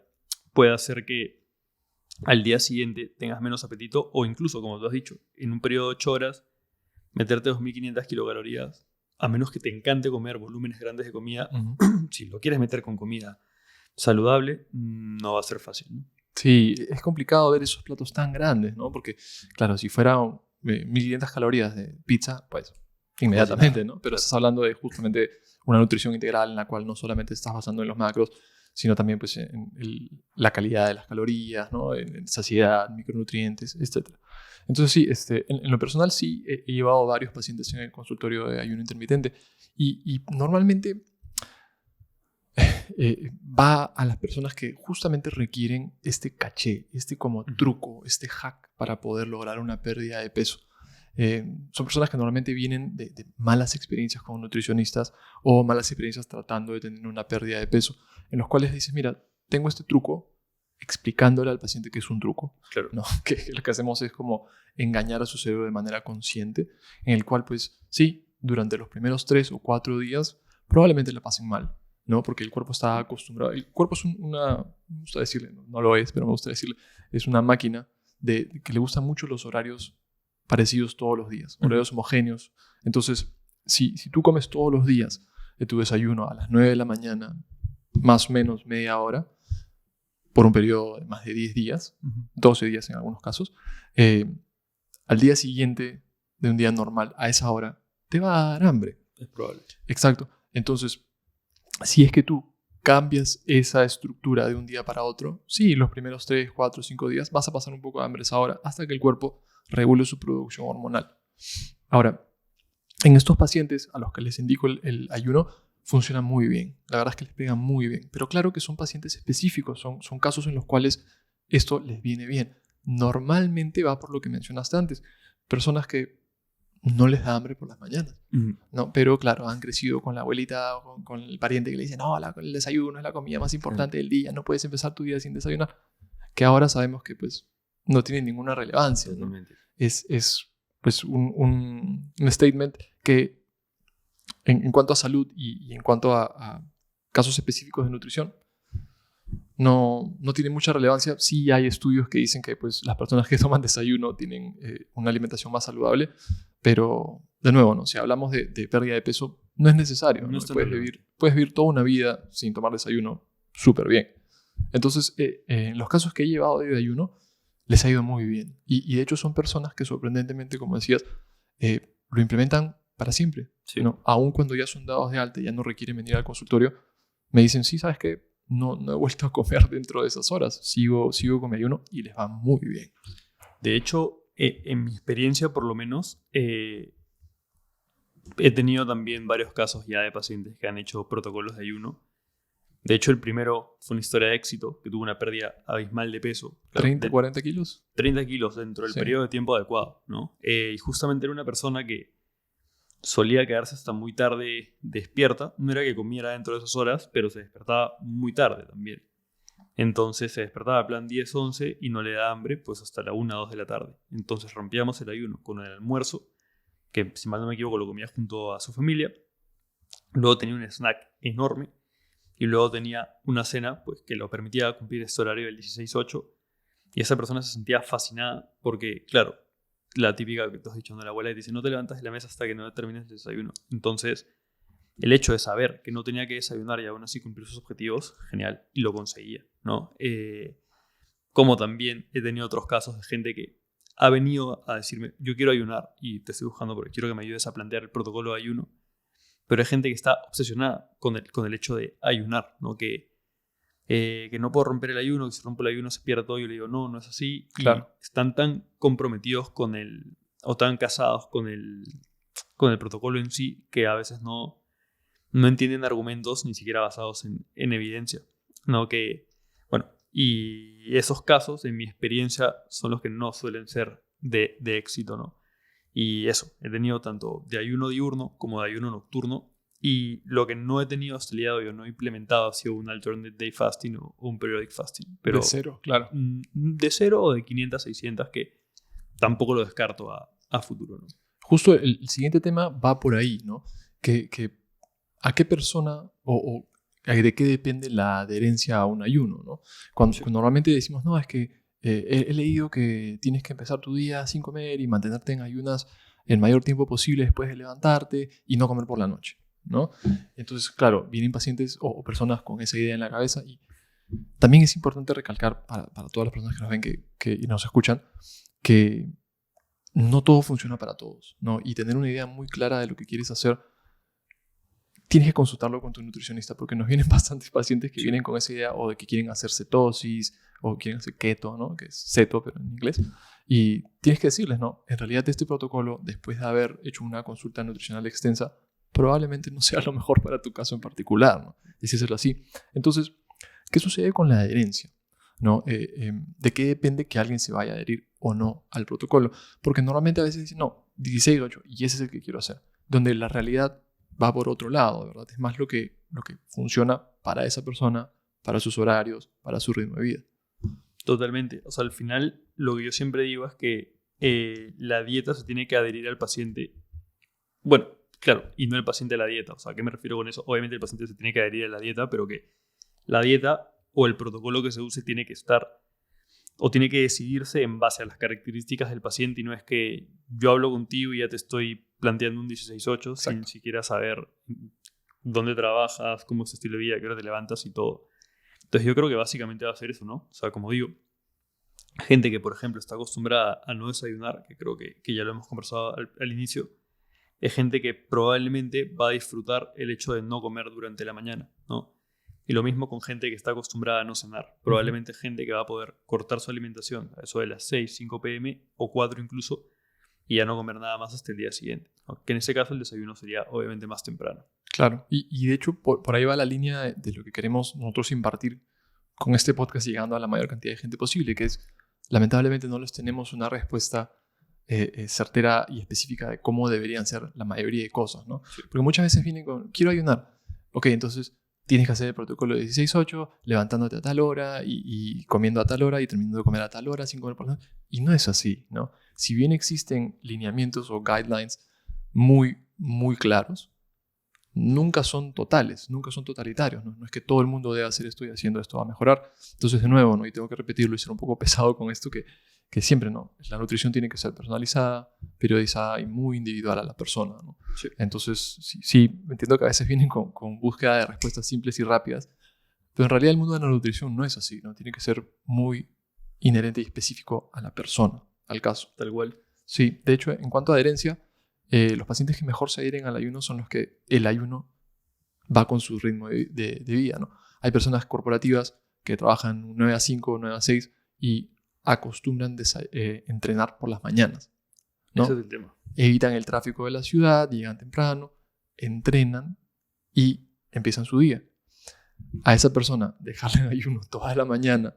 puede hacer que al día siguiente tengas menos apetito o incluso, como tú has dicho, en un periodo de 8 horas, meterte 2.500 kilocalorías, a menos que te encante comer volúmenes grandes de comida. Si lo quieres meter con comida saludable, no va a ser fácil, ¿no? Sí, es complicado ver esos platos tan grandes, ¿no? Porque, claro, si fuera 1.500 calorías de pizza, pues inmediatamente, ¿no? Pero estás hablando de justamente una nutrición integral en la cual no solamente estás basando en los macros, sino también pues, en la calidad de las calorías, ¿no? En saciedad, micronutrientes, etc. Entonces sí, en lo personal sí he llevado varios pacientes en el consultorio de ayuno intermitente y normalmente va a las personas que justamente requieren este caché, este como truco, este hack para poder lograr una pérdida de peso. Son personas que normalmente vienen de malas experiencias con nutricionistas o malas experiencias tratando de tener una pérdida de peso, en los cuales dices, mira, tengo este truco, explicándole al paciente que es un truco, claro, ¿no? Que lo que hacemos es como engañar a su cerebro de manera consciente, en el cual pues sí, durante los primeros 3 o 4 días probablemente la pasen mal, ¿no? Porque el cuerpo está acostumbrado. El cuerpo es me gusta decirle, no lo es, pero me gusta decirle, es una máquina que le gustan mucho los horarios parecidos todos los días, horarios homogéneos. Entonces, si tú comes todos los días de tu desayuno a las 9 de la mañana, más o menos media hora, por un periodo de más de 10 días, 12 días en algunos casos, al día siguiente de un día normal, a esa hora, te va a dar hambre. Es probable. Exacto. Entonces, si es que tú cambias esa estructura de un día para otro, sí, los primeros 3, 4, 5 días vas a pasar un poco de hambre esa hora hasta que el cuerpo regule su producción hormonal. Ahora, en estos pacientes a los que les indico el ayuno, funciona muy bien. La verdad es que les pega muy bien. Pero claro que son pacientes específicos, son casos en los cuales esto les viene bien. Normalmente va por lo que mencionaste antes. Personas que no les da hambre por las mañanas, ¿no? Pero claro, han crecido con la abuelita o con el pariente que le dice, no, el desayuno es la comida más importante del día, no puedes empezar tu día sin desayunar. Que ahora sabemos que pues no tiene ninguna relevancia, ¿no? Es pues un statement que en cuanto a salud y en cuanto a casos específicos de nutrición no tiene mucha relevancia. Sí hay estudios que dicen que pues, las personas que toman desayuno tienen una alimentación más saludable, pero de nuevo, ¿no? Si hablamos de pérdida de peso, no es necesario. ¿no? Puedes vivir toda una vida sin tomar desayuno súper bien. Entonces, en los casos que he llevado de ayuno, les ha ido muy bien. Y de hecho son personas que sorprendentemente, como decías, lo implementan para siempre. Sí. ¿no? Aun cuando ya son dados de alta y ya no requieren venir al consultorio, me dicen, sí, ¿sabes qué? No he vuelto a comer dentro de esas horas. Sigo con mi ayuno y les va muy bien. De hecho, en mi experiencia por lo menos, he tenido también varios casos ya de pacientes que han hecho protocolos de ayuno. De hecho, el primero fue una historia de éxito, que tuvo una pérdida abismal de peso. Claro, ¿30, 40 kilos? 30 kilos dentro del periodo de tiempo adecuado, ¿no? Y justamente era una persona que solía quedarse hasta muy tarde despierta. No era que comiera dentro de esas horas, pero se despertaba muy tarde también. Entonces se despertaba a plan 10, 11 y no le da hambre pues hasta la 1, 2 de la tarde. Entonces rompíamos el ayuno con el almuerzo, que si mal no me equivoco lo comía junto a su familia. Luego tenía un snack enorme y luego tenía una cena pues, que lo permitía cumplir este horario del 16-8, y esa persona se sentía fascinada porque, claro, la típica que tú has dicho, ¿no? La abuela que dice, no te levantas de la mesa hasta que no termines el desayuno. Entonces, el hecho de saber que no tenía que desayunar y aún así cumplir sus objetivos, genial, y lo conseguía, ¿no? Como también he tenido otros casos de gente que ha venido a decirme, yo quiero ayunar y te estoy buscando porque quiero que me ayudes a plantear el protocolo de ayuno, pero hay gente que está obsesionada con el hecho de ayunar, ¿no? Que no puedo romper el ayuno, que si rompo el ayuno se pierde todo. Yo le digo, no, no es así. Claro. Y están tan comprometidos o tan casados con el protocolo en sí, que a veces no entienden argumentos ni siquiera basados en evidencia, ¿no? Que, bueno, y esos casos, en mi experiencia, son los que no suelen ser de éxito, ¿no? Y eso, he tenido tanto de ayuno diurno como de ayuno nocturno, y lo que no he tenido hasta el día de hoy o no he implementado ha sido un alternate day fasting o un periodic fasting. Pero de 0, claro. De 0 o de 500 a 600, que tampoco lo descarto a futuro, ¿no? Justo el siguiente tema va por ahí, ¿no? ¿A qué persona o de qué depende la adherencia a un ayuno, ¿no? Cuando normalmente decimos, no, es que he leído que tienes que empezar tu día sin comer y mantenerte en ayunas el mayor tiempo posible después de levantarte y no comer por la noche, ¿no? Entonces, claro, vienen pacientes o personas con esa idea en la cabeza, y también es importante recalcar para todas las personas que nos ven y nos escuchan, que no todo funciona para todos, ¿no? Y tener una idea muy clara de lo que quieres hacer, tienes que consultarlo con tu nutricionista, porque nos vienen bastantes pacientes que vienen con esa idea o de que quieren hacer cetosis o quieren hacer keto, ¿no? Que es ceto, pero en inglés. Y tienes que decirles, ¿no? En realidad este protocolo, después de haber hecho una consulta nutricional extensa, probablemente no sea lo mejor para tu caso en particular, ¿no? Decírselo así. Entonces, ¿qué sucede con la adherencia? ¿No? ¿De qué depende que alguien se vaya a adherir o no al protocolo? Porque normalmente a veces dicen, no, 16-8, y ese es el que quiero hacer. Donde la realidad va por otro lado, ¿verdad? Es más lo que funciona para esa persona, para sus horarios, para su ritmo de vida. Totalmente. O sea, al final, lo que yo siempre digo es que la dieta se tiene que adherir al paciente. Bueno, claro, y no el paciente a la dieta. O sea, ¿a qué me refiero con eso? Obviamente el paciente se tiene que adherir a la dieta, pero que la dieta o el protocolo que se use tiene que estar o tiene que decidirse en base a las características del paciente, y no es que yo hablo contigo y ya te estoy planteando un 16-8 sin siquiera saber dónde trabajas, cómo es tu estilo de vida, qué hora te levantas y todo. Entonces yo creo que básicamente va a ser eso, ¿no? O sea, como digo, gente que, por ejemplo, está acostumbrada a no desayunar, que creo que ya lo hemos conversado al inicio, es gente que probablemente va a disfrutar el hecho de no comer durante la mañana, ¿no? Y lo mismo con gente que está acostumbrada a no cenar. Probablemente gente que va a poder cortar su alimentación a eso de las 6, 5 p.m. o 4 incluso, y ya no comer nada más hasta el día siguiente, ¿no? Que en ese caso el desayuno sería obviamente más temprano. Claro, y de hecho por ahí va la línea de lo que queremos nosotros impartir con este podcast, llegando a la mayor cantidad de gente posible, que es, lamentablemente no les tenemos una respuesta certera y específica de cómo deberían ser la mayoría de cosas, ¿no? Sí. Porque muchas veces vienen con, quiero ayunar. Ok, entonces tienes que hacer el protocolo de 16-8, levantándote a tal hora y comiendo a tal hora y terminando de comer a tal hora sin comer por la noche. Y no es así, ¿no? Si bien existen lineamientos o guidelines muy, muy claros, nunca son totales, nunca son totalitarios, ¿no? No es que todo el mundo debe hacer esto y haciendo esto va a mejorar. Entonces, de nuevo, ¿no? Y tengo que repetirlo y ser un poco pesado con esto, que siempre, ¿no? La nutrición tiene que ser personalizada, periodizada y muy individual a la persona, ¿no? Sí. Entonces, sí, entiendo que a veces vienen con búsqueda de respuestas simples y rápidas, pero en realidad el mundo de la nutrición no es así, ¿no? Tiene que ser muy inherente y específico a la persona, al caso. Tal cual. Sí, de hecho, en cuanto a adherencia, los pacientes que mejor se adhieren al ayuno son los que el ayuno va con su ritmo de vida, ¿no? Hay personas corporativas que trabajan 9 a 5, 9 a 6 y acostumbran entrenar por las mañanas, ¿no? Ese es el tema. Evitan el tráfico de la ciudad, llegan temprano, entrenan y empiezan su día. A esa persona, dejarle en ayuno toda la mañana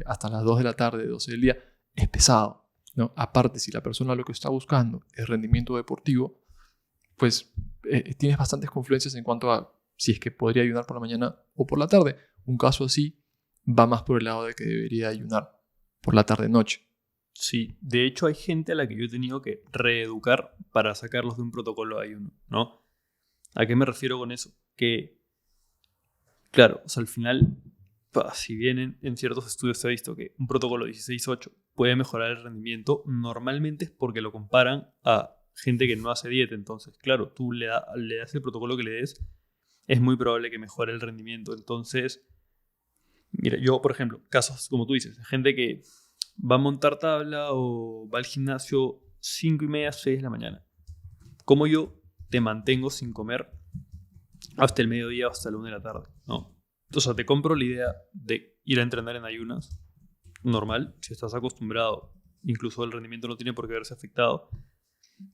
hasta las 2 de la tarde, 12 del día, es pesado, ¿no? Aparte, si la persona lo que está buscando es rendimiento deportivo, pues tienes bastantes confluencias en cuanto a si es que podría ayunar por la mañana o por la tarde. Un caso así va más por el lado de que debería ayunar por la tarde-noche. Sí, de hecho hay gente a la que yo he tenido que reeducar para sacarlos de un protocolo de ayuno, ¿no? ¿A qué me refiero con eso? Que Claro, o sea, al final, si bien en ciertos estudios se ha visto que un protocolo 16-8 puede mejorar el rendimiento, normalmente es porque lo comparan a gente que no hace dieta. Entonces, claro, tú le das el protocolo que le des, es muy probable que mejore el rendimiento. Entonces, mira, yo, por ejemplo, casos como tú dices, gente que va a montar tabla o va al gimnasio 5:30, 6 de la mañana. ¿Cómo yo te mantengo sin comer hasta el mediodía o hasta la 1 de la tarde? ¿No? O sea, te compro la idea de ir a entrenar en ayunas, normal, si estás acostumbrado, incluso el rendimiento no tiene por qué verse afectado.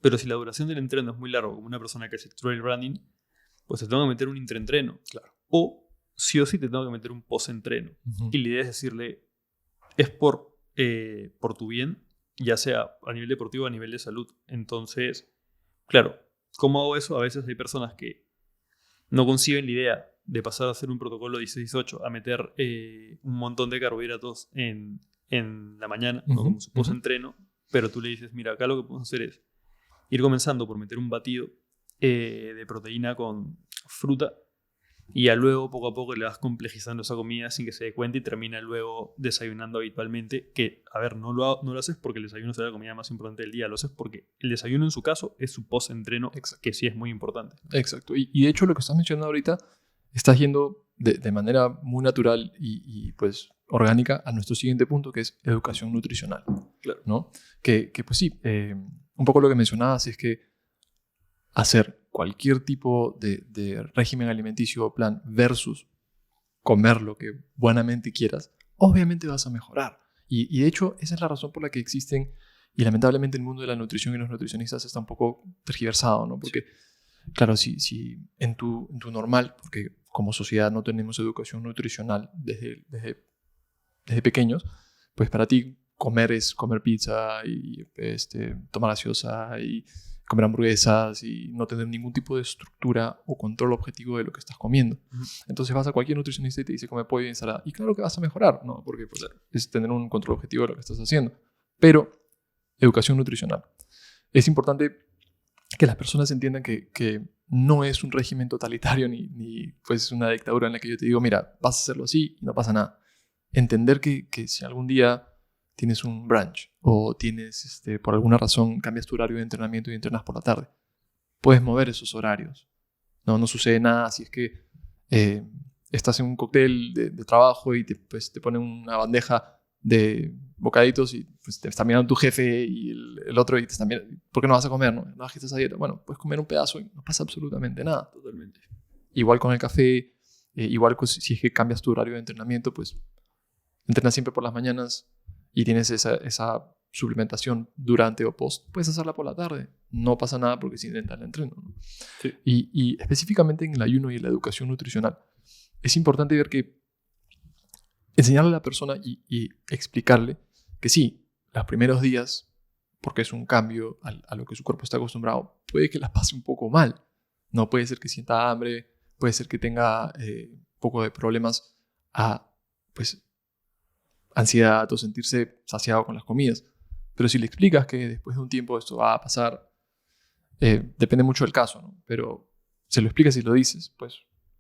Pero si la duración del entreno es muy largo, como una persona que hace trail running, pues te tengo que meter un intraentreno. Claro. O sí o sí te tengo que meter un post-entreno. Uh-huh. Y la idea es decirle, es por tu bien, ya sea a nivel deportivo o a nivel de salud. Entonces, claro, ¿cómo hago eso? A veces hay personas que no conciben la idea de pasar a hacer un protocolo 16-8 a meter un montón de carbohidratos en la mañana, ¿no? Como su post-entreno, pero tú le dices, mira, acá lo que podemos hacer es ir comenzando por meter un batido de proteína con fruta y ya luego poco a poco le vas complejizando esa comida sin que se dé cuenta y termina luego desayunando habitualmente, que, a ver, no lo haces porque el desayuno será la comida más importante del día, lo haces porque el desayuno en su caso es su post-entreno, que sí es muy importante. Exacto, y de hecho lo que estás mencionando ahorita estás yendo de manera muy natural y pues orgánica a nuestro siguiente punto, que es educación nutricional. Claro. ¿No? Que pues sí, un poco lo que mencionabas es que hacer cualquier tipo de régimen alimenticio o plan versus comer lo que buenamente quieras, obviamente vas a mejorar. Y de hecho, esa es la razón por la que existen, y lamentablemente el mundo de la nutrición y los nutricionistas está un poco tergiversado, ¿no? Porque, claro, si en tu normal, porque como sociedad no tenemos educación nutricional desde pequeños, pues para ti comer es comer pizza y tomar gaseosa y comer hamburguesas y no tener ningún tipo de estructura o control objetivo de lo que estás comiendo. Uh-huh. Entonces vas a cualquier nutricionista y te dice come pollo y ensalada. Y claro que vas a mejorar, ¿no? Porque pues, es tener un control objetivo de lo que estás haciendo. Pero educación nutricional. Es importante que las personas entiendan que no es un régimen totalitario ni pues una dictadura en la que yo te digo, mira, vas a hacerlo así y no pasa nada. Entender que si algún día tienes un brunch o tienes, por alguna razón, cambias tu horario de entrenamiento y entrenas por la tarde, puedes mover esos horarios. No sucede nada si es que estás en un cóctel de trabajo y te ponen una bandeja de bocaditos y pues, te está mirando tu jefe y el otro y te está mirando, ¿por qué no vas a comer? No bajiste esa dieta. Bueno, puedes comer un pedazo y no pasa absolutamente nada. Totalmente. Igual con el café, igual si es que cambias tu horario de entrenamiento, pues entrenas siempre por las mañanas y tienes esa suplementación durante o post, puedes hacerla por la tarde. No pasa nada porque se intenta el entreno, ¿no? Sí. Y específicamente en el ayuno y en la educación nutricional, es importante ver que enseñarle a la persona y explicarle que sí, los primeros días, porque es un cambio a lo que su cuerpo está acostumbrado, puede que las pase un poco mal. No puede ser que sienta hambre, puede ser que tenga un poco de problemas pues ansiedad o sentirse saciado con las comidas. Pero si le explicas que después de un tiempo esto va a pasar, depende mucho del caso, ¿no? Pero se lo explicas y lo dices, pues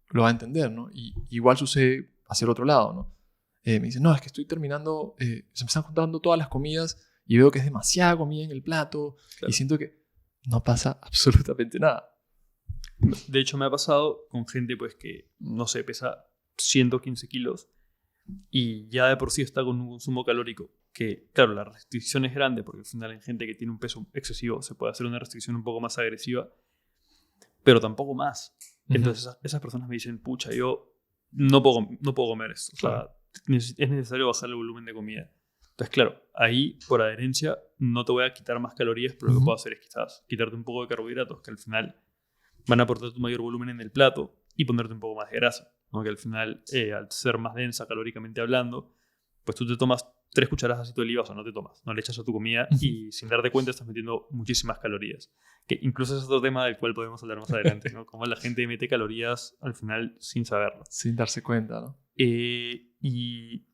lo va a entender, ¿no? Y igual sucede hacia el otro lado, ¿no? Me dice, no, es que estoy terminando, se me están juntando todas las comidas y veo que es demasiada comida en el plato, claro. Y siento que no pasa absolutamente nada. De hecho, me ha pasado con gente pues que, no sé, pesa 115 kilos y ya de por sí está con un consumo calórico que, claro, la restricción es grande porque al final en gente que tiene un peso excesivo se puede hacer una restricción un poco más agresiva, pero tampoco más. Uh-huh. Entonces esas personas me dicen, pucha, yo no puedo comer esto. O sea, claro, es necesario bajar el volumen de comida. Entonces, claro, ahí por adherencia no te voy a quitar más calorías, pero lo que puedo hacer es quizás quitarte un poco de carbohidratos que al final van a aportar tu mayor volumen en el plato y ponerte un poco más de grasa, ¿no? Que al final, al ser más densa calóricamente hablando, pues tú te tomas 3 cucharadas de aceite de oliva, o sea, no le echas a tu comida y sin darte cuenta estás metiendo muchísimas calorías. Que incluso es otro tema del cual podemos hablar más adelante, ¿no? Cómo la gente mete calorías al final sin saberlo. Sin darse cuenta, ¿no? Y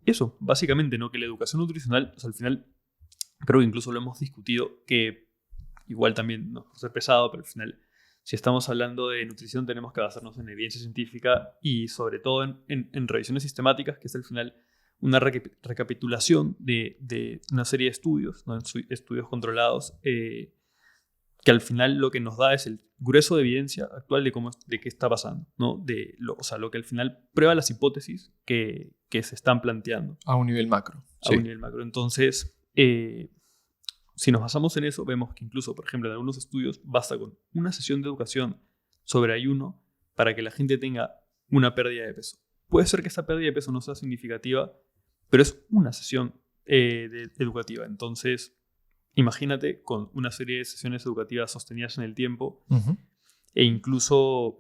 eso, básicamente, ¿no? Que la educación nutricional, o sea, al final, creo que incluso lo hemos discutido, que igual también, no por ser pesado, pero al final si estamos hablando de nutrición, tenemos que basarnos en evidencia científica y sobre todo en revisiones sistemáticas, que es al final una recapitulación de una serie de estudios, ¿no? Estudios controlados, que al final lo que nos da es el grueso de evidencia actual de qué está pasando, ¿no? O sea, lo que al final prueba las hipótesis que se están planteando. A un nivel macro. A un nivel macro. Entonces, si nos basamos en eso, vemos que incluso, por ejemplo, en algunos estudios basta con una sesión de educación sobre ayuno para que la gente tenga una pérdida de peso. Puede ser que esta pérdida de peso no sea significativa, pero es una sesión educativa. Entonces, imagínate con una serie de sesiones educativas sostenidas en el tiempo e incluso,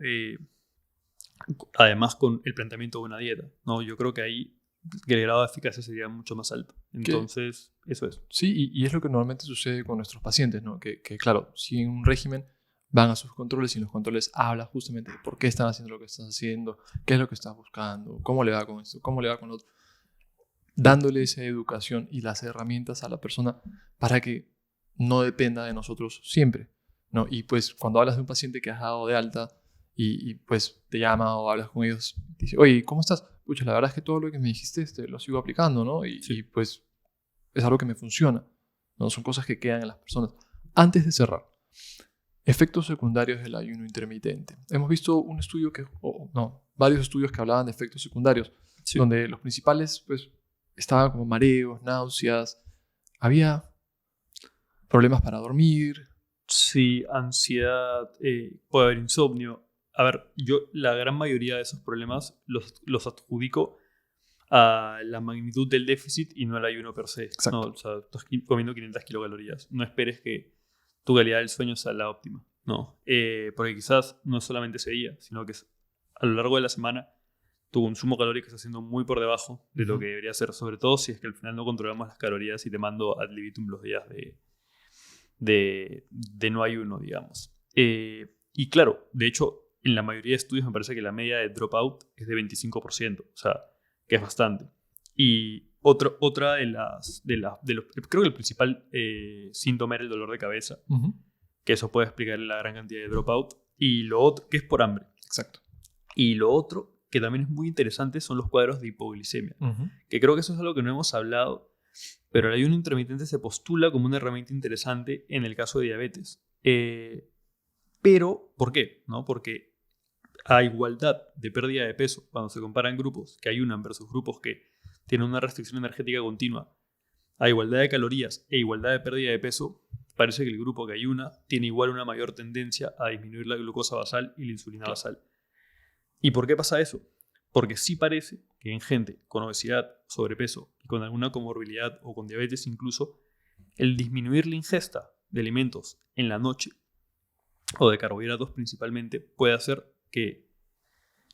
además, con el planteamiento de una dieta, ¿no? Yo creo que ahí el grado de eficacia sería mucho más alto. Entonces, eso es. Sí, y es lo que normalmente sucede con nuestros pacientes, ¿no? Que claro, siguen un régimen, van a sus controles y en los controles habla justamente de por qué están haciendo lo que están haciendo, qué es lo que están buscando, cómo le va con esto, cómo le va con lo otro. Dándole esa educación y las herramientas a la persona para que no dependa de nosotros siempre, ¿no? Y pues cuando hablas de un paciente que has dado de alta y pues te llama o hablas con ellos, dice, oye, ¿cómo estás? Pucha, la verdad es que todo lo que me dijiste lo sigo aplicando, ¿no? Y pues es algo que me funciona, ¿no? Son cosas que quedan en las personas. Antes de cerrar, efectos secundarios del ayuno intermitente. Hemos visto un estudio varios estudios que hablaban de efectos secundarios, donde los principales, pues, estaban como mareos, náuseas, había problemas para dormir. Sí, ansiedad, puede haber insomnio. A ver, yo la gran mayoría de esos problemas los adjudico a la magnitud del déficit y no al ayuno per se. Exacto. No, o sea, estás comiendo 500 kilocalorías. No esperes que tu calidad del sueño sea la óptima. No, porque quizás no es solamente ese día, sino que a lo largo de la semana tu consumo calórico está siendo muy por debajo de lo que debería ser, sobre todo si es que al final no controlamos las calorías y te mando ad libitum los días de no ayuno, digamos. Y claro, de hecho, en la mayoría de estudios me parece que la media de dropout es de 25%, o sea, que es bastante. Y otra de los, creo que el principal síntoma era el dolor de cabeza, que eso puede explicar la gran cantidad de dropout. Y lo otro, que es por hambre. Exacto. Y lo otro, que también es muy interesante, son los cuadros de hipoglicemia, que creo que eso es algo que no hemos hablado, pero el ayuno intermitente se postula como una herramienta interesante en el caso de diabetes. Pero, ¿por qué? ¿No? Porque a igualdad de pérdida de peso, cuando se comparan grupos que ayunan versus grupos que tienen una restricción energética continua, a igualdad de calorías e igualdad de pérdida de peso, parece que el grupo que ayuna tiene igual una mayor tendencia a disminuir la glucosa basal y la insulina basal. ¿Y por qué pasa eso? Porque sí parece que en gente con obesidad, sobrepeso y con alguna comorbilidad o con diabetes incluso, el disminuir la ingesta de alimentos en la noche o de carbohidratos principalmente puede hacer que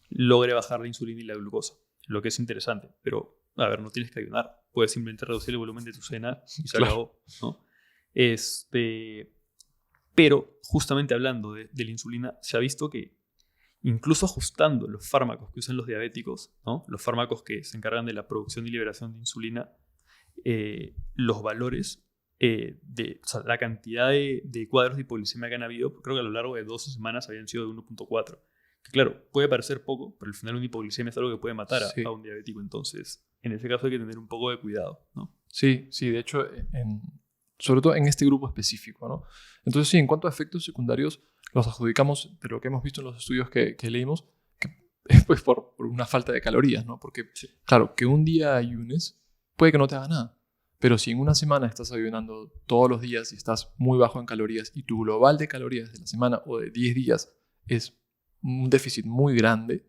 logre bajar la insulina y la glucosa, lo que es interesante. Pero, a ver, no tienes que ayunar, puedes simplemente reducir el volumen de tu cena y se acabó, ¿no? Pero, justamente hablando de la insulina, se ha visto que incluso ajustando los fármacos que usan los diabéticos, ¿no? Los fármacos que se encargan de la producción y liberación de insulina, los valores, o sea, la cantidad de cuadros de hipoglicemia que han habido, creo que a lo largo de 12 semanas habían sido de 1.4. Que claro, puede parecer poco, pero al final una hipoglicemia es algo que puede matar a un diabético. Entonces, en ese caso hay que tener un poco de cuidado, ¿no? Sí, de hecho, sobre todo en este grupo específico, ¿no? Entonces, sí, en cuanto a efectos secundarios, los adjudicamos de lo que hemos visto en los estudios que leímos, que es pues por una falta de calorías, ¿no? Porque, claro, que un día ayunes puede que no te haga nada, pero si en una semana estás ayunando todos los días y estás muy bajo en calorías y tu global de calorías de la semana o de 10 días es un déficit muy grande,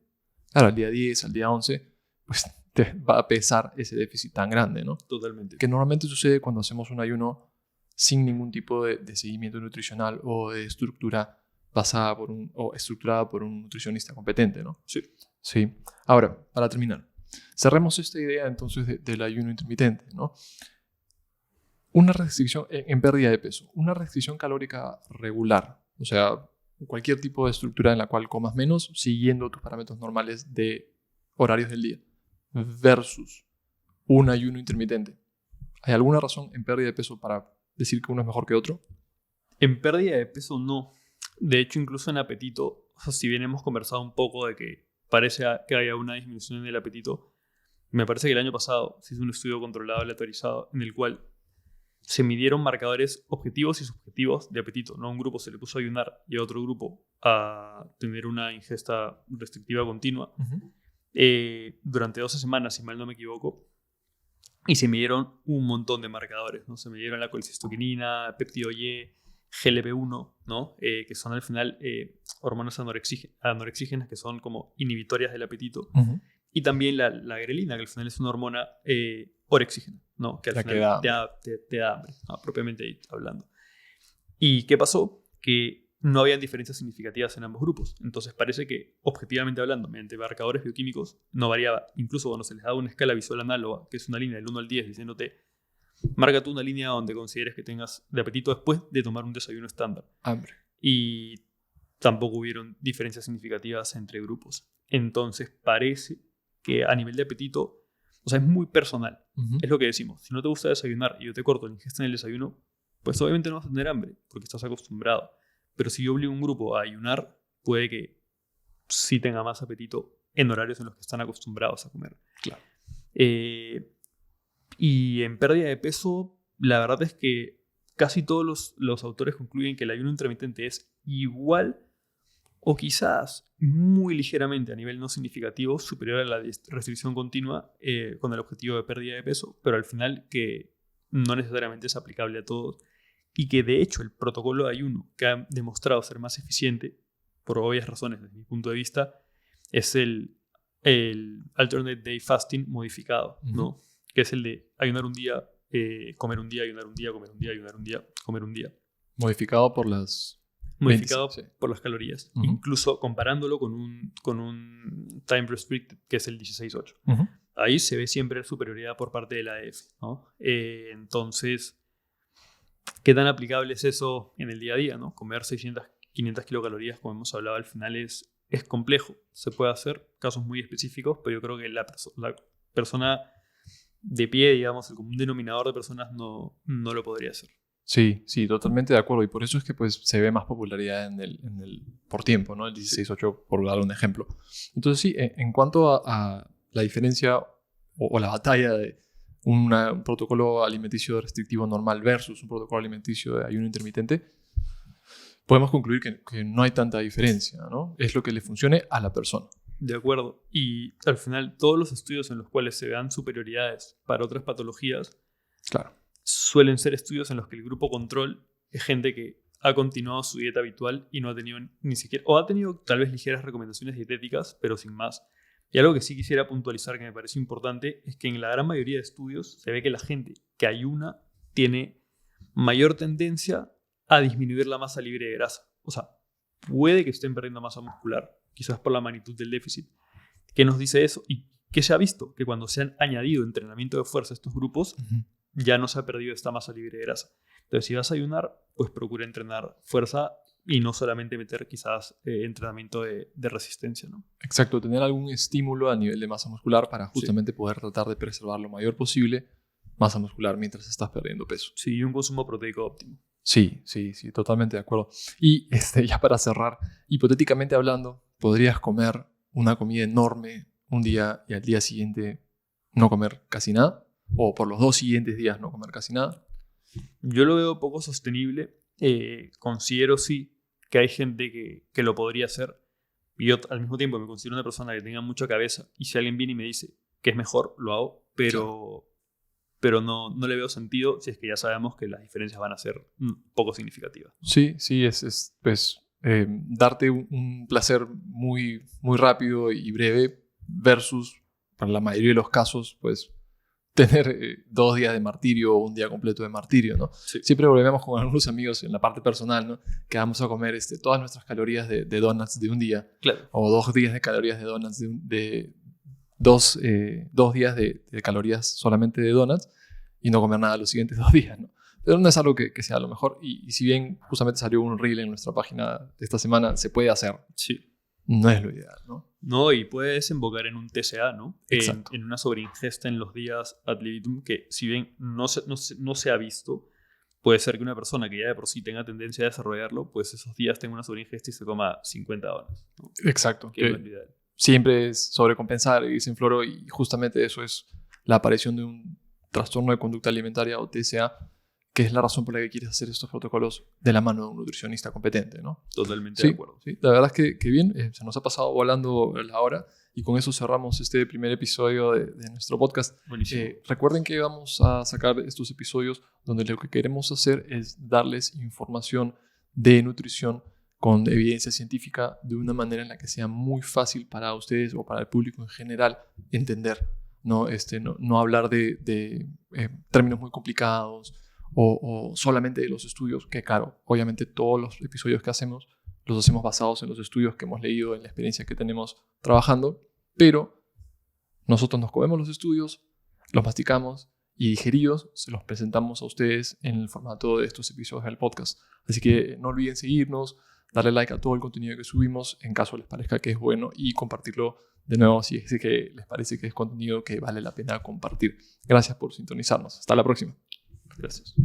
claro, al día 10, al día 11, pues te va a pesar ese déficit tan grande, ¿no? Totalmente. Que normalmente sucede cuando hacemos un ayuno sin ningún tipo de seguimiento nutricional o de estructura basada o estructurada por un nutricionista competente, ¿no? Sí. Ahora, para terminar, cerremos esta idea entonces del ayuno intermitente, ¿no? Una restricción en pérdida de peso, una restricción calórica regular, o sea, cualquier tipo de estructura en la cual comas menos, siguiendo tus parámetros normales de horarios del día, versus un ayuno intermitente. ¿Hay alguna razón en pérdida de peso para decir que uno es mejor que otro? En pérdida de peso no. De hecho, incluso en apetito, o sea, si bien hemos conversado un poco de que parece que haya una disminución en el apetito, me parece que el año pasado se hizo un estudio controlado, aleatorizado, en el cual se midieron marcadores objetivos y subjetivos de apetito. ¿No? A un grupo se le puso a ayunar y a otro grupo a tener una ingesta restrictiva continua durante 12 semanas, si mal no me equivoco. Y se midieron un montón de marcadores, ¿no? Se midieron la colecistoquinina, péptido Y, GLP-1, ¿no? Que son al final hormonas anorexígenas que son como inhibitorias del apetito. Y también la grelina, que al final es una hormona orexígena, ¿no? Que al final te da hambre, ¿no? Propiamente hablando. ¿Y qué pasó? Que no habían diferencias significativas en ambos grupos. Entonces parece que, objetivamente hablando, mediante marcadores bioquímicos, no variaba. Incluso cuando se les daba una escala visual análoga, que es una línea del 1 al 10, diciéndote, marca tú una línea donde consideres que tengas de apetito después de tomar un desayuno estándar. Hambre. Y tampoco hubieron diferencias significativas entre grupos. Entonces parece que a nivel de apetito, o sea, es muy personal. Es lo que decimos. Si no te gusta desayunar y yo te corto la ingesta en el desayuno, pues obviamente no vas a tener hambre, porque estás acostumbrado. Pero si yo obligo a un grupo a ayunar, puede que sí tenga más apetito en horarios en los que están acostumbrados a comer. Claro. Y en pérdida de peso, la verdad es que casi todos los autores concluyen que el ayuno intermitente es igual o quizás muy ligeramente a nivel no significativo superior a la restricción continua con el objetivo de pérdida de peso, pero al final que no necesariamente es aplicable a todos. Y que de hecho el protocolo de ayuno que ha demostrado ser más eficiente, por obvias razones desde mi punto de vista, es el Alternate Day Fasting modificado, ¿no? Que es el de ayunar un día, comer un día, ayunar un día, comer un día, ayunar un día, comer un día. Modificado por las... Modificado por las calorías. Incluso comparándolo con un time restricted, que es el 16-8. Ahí se ve siempre superioridad por parte de la AF, ¿no? Entonces... ¿Qué tan aplicable es eso en el día a día? ¿No? Comer 600, 500 kilocalorías, como hemos hablado, al final es complejo. Se puede hacer, casos muy específicos, pero yo creo que la persona de pie, digamos, el común denominador de personas no lo podría hacer. Sí, totalmente de acuerdo. Y por eso es que pues, se ve más popularidad en el por tiempo, ¿no? El 16-8, por dar un ejemplo. Entonces sí, en cuanto a la diferencia o la batalla de un protocolo alimenticio restrictivo normal versus un protocolo alimenticio de ayuno intermitente, podemos concluir que no hay tanta diferencia, ¿no? Es lo que le funcione a la persona. De acuerdo. Y al final, todos los estudios en los cuales se vean superioridades para otras patologías, claro, suelen ser estudios en los que el grupo control es gente que ha continuado su dieta habitual y no ha tenido ni siquiera, o ha tenido tal vez ligeras recomendaciones dietéticas, pero sin más. Y algo que sí quisiera puntualizar que me parece importante es que en la gran mayoría de estudios se ve que la gente que ayuna tiene mayor tendencia a disminuir la masa libre de grasa. O sea, puede que estén perdiendo masa muscular, quizás por la magnitud del déficit. ¿Qué nos dice eso? ¿Y qué se ha visto? Que cuando se han añadido entrenamiento de fuerza a estos grupos, ya no se ha perdido esta masa libre de grasa. Entonces, si vas a ayunar, pues procura entrenar fuerza y no solamente meter quizás entrenamiento de resistencia, ¿no? Exacto, tener algún estímulo a nivel de masa muscular para justamente poder tratar de preservar lo mayor posible masa muscular mientras estás perdiendo peso. Sí, y un consumo proteico óptimo. Sí, totalmente de acuerdo. Y ya para cerrar, hipotéticamente hablando, ¿podrías comer una comida enorme un día y al día siguiente no comer casi nada? ¿O por los 2 siguientes días no comer casi nada? Yo lo veo poco sostenible. Considero sí que hay gente que lo podría hacer. Y yo al mismo tiempo me considero una persona que tenga mucha cabeza. Y si alguien viene y me dice que es mejor, lo hago. Pero no le veo sentido si es que ya sabemos que las diferencias van a ser poco significativas, ¿no? Sí, es pues, darte un placer muy, muy rápido y breve versus, para la mayoría de los casos, pues tener 2 días de martirio o un día completo de martirio, ¿no? Sí. Siempre volvemos con algunos amigos en la parte personal, ¿no? Que vamos a comer todas nuestras calorías de donuts de un día. Claro. O 2 días de calorías de donuts de 2 días de calorías solamente de donuts y no comer nada los siguientes 2 días, ¿no? Pero no es algo que sea lo mejor. Y si bien justamente salió un reel en nuestra página esta semana, se puede hacer. Sí. No es lo ideal, ¿no? No, y puede desembocar en un TCA, ¿no? En una sobreingesta en los días ad libitum que, si bien no se ha visto, puede ser que una persona que ya de por sí tenga tendencia a desarrollarlo, pues esos días tenga una sobreingesta y se coma 50 donas, ¿no? Exacto. Que no es lo ideal. Siempre es sobrecompensar y desinfloro, y justamente eso es la aparición de un trastorno de conducta alimentaria o TCA, que es la razón por la que quieres hacer estos protocolos de la mano de un nutricionista competente, ¿no? Totalmente Sí, de acuerdo. sí, la verdad es que bien, se nos ha pasado volando la hora, y con eso cerramos este primer episodio de nuestro podcast. Buenísimo. Recuerden que vamos a sacar estos episodios donde lo que queremos hacer es darles información de nutrición con evidencia científica de una manera en la que sea muy fácil para ustedes o para el público en general entender. No, no hablar de términos muy complicados o solamente de los estudios, que claro, obviamente todos los episodios que hacemos los hacemos basados en los estudios que hemos leído, en la experiencia que tenemos trabajando, pero nosotros nos comemos los estudios, los masticamos y digeridos se los presentamos a ustedes en el formato de estos episodios del podcast. Así que no olviden seguirnos, darle like a todo el contenido que subimos en caso les parezca que es bueno, y compartirlo de nuevo si es que les parece que es contenido que vale la pena compartir. Gracias por sintonizarnos. Hasta la próxima. Gracias.